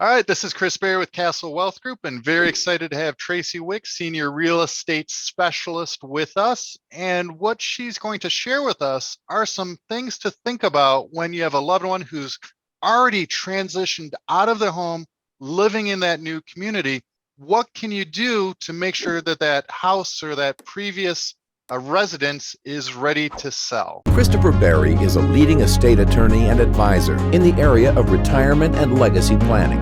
All right, this is Chris Baer with Castle Wealth Group, and very excited to have Tracy Wick, Senior Real Estate Specialist, with us. And what she's going to share with us are some things to think about when you have a loved one who's already transitioned out of their home, living in that new community. What can you do to make sure that that house or that previous residence is ready to sell? Christopher Berry is a leading estate attorney and advisor in the area of retirement and legacy planning.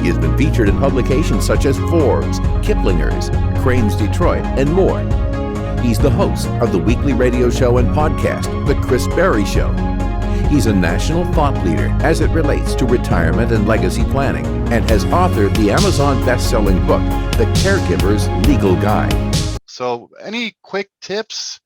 He has been featured in publications such as Forbes, Kiplinger's, Crane's Detroit, and more. He's the host of the weekly radio show and podcast, The Chris Berry Show. He's a national thought leader as it relates to retirement and legacy planning, and has authored the Amazon best-selling book, The Caregiver's Legal Guide. So any quick tips?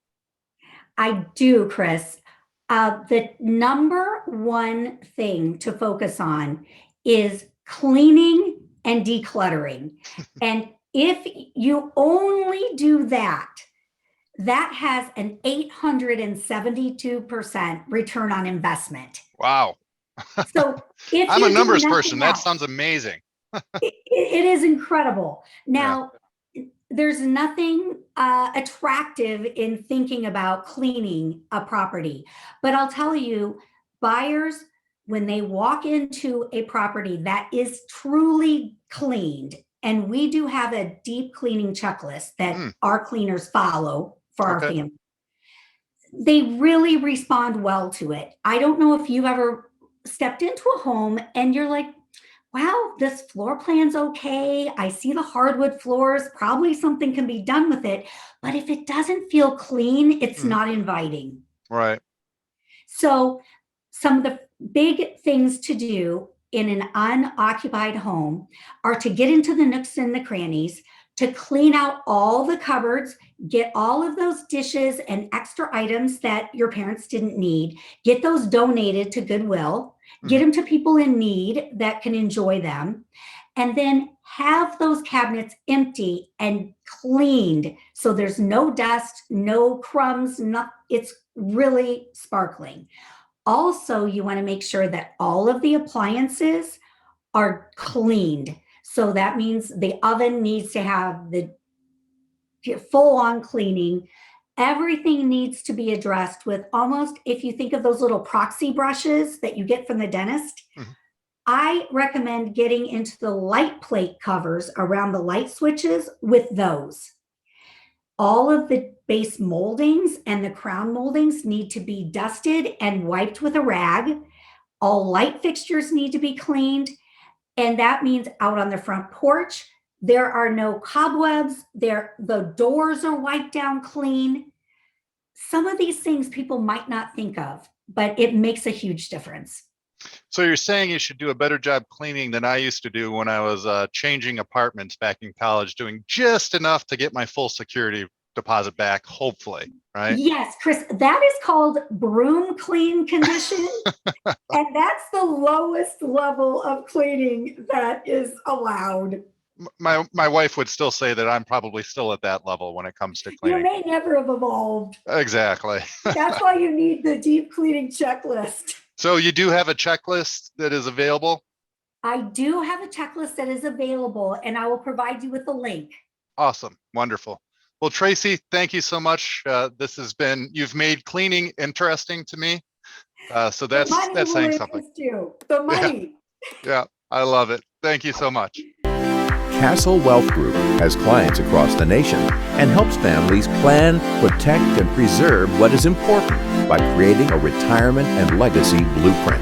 I do, Chris. The number one thing to focus on is cleaning and decluttering. And if you only do that, that has an 872% return on investment. Wow. So if I'm a numbers nothing person. That else, sounds amazing. it is incredible. Now, there's nothing attractive in thinking about cleaning a property. But I'll tell you, buyers, when they walk into a property that is truly cleaned, and we do have a deep cleaning checklist that our cleaners follow for our family, they really respond well to it. I don't know if you've ever stepped into a home and you're like, wow, this floor plan's okay. I see the hardwood floors. Probably something can be done with it. But if it doesn't feel clean, it's not inviting. Right. So some of the big things to do in an unoccupied home are to get into the nooks and the crannies, to clean out all the cupboards, get all of those dishes and extra items that your parents didn't need, get those donated to Goodwill, get them to people in need that can enjoy them, and then have those cabinets empty and cleaned so there's no dust, no crumbs, it's really sparkling. Also, you want to make sure that all of the appliances are cleaned. So that means the oven needs to have the full-on cleaning. Everything needs to be addressed with almost, if you think of those little proxy brushes that you get from the dentist, I recommend getting into the light plate covers around the light switches with those. All of the base moldings and the crown moldings need to be dusted and wiped with a rag. All light fixtures need to be cleaned. And that means out on the front porch, there are no cobwebs. The doors are wiped down clean. Some of these things people might not think of, but it makes a huge difference. So you're saying you should do a better job cleaning than I used to do when I was changing apartments back in college, doing just enough to get my full security deposit back, hopefully, right? Yes, Chris, that is called broom clean condition. And that's the lowest level of cleaning that is allowed. My wife would still say that I'm probably still at that level when it comes to cleaning. You may never have evolved. Exactly. That's why you need the deep cleaning checklist. So you do have a checklist that is available? I do have a checklist that is available, and I will provide you with the link. Awesome. Wonderful. Well, Tracy, thank you so much. You've made cleaning interesting to me. So that's saying something. The money. Yeah, I love it. Thank you so much. Castle Wealth Group has clients across the nation and helps families plan, protect, and preserve what is important by creating a retirement and legacy blueprint.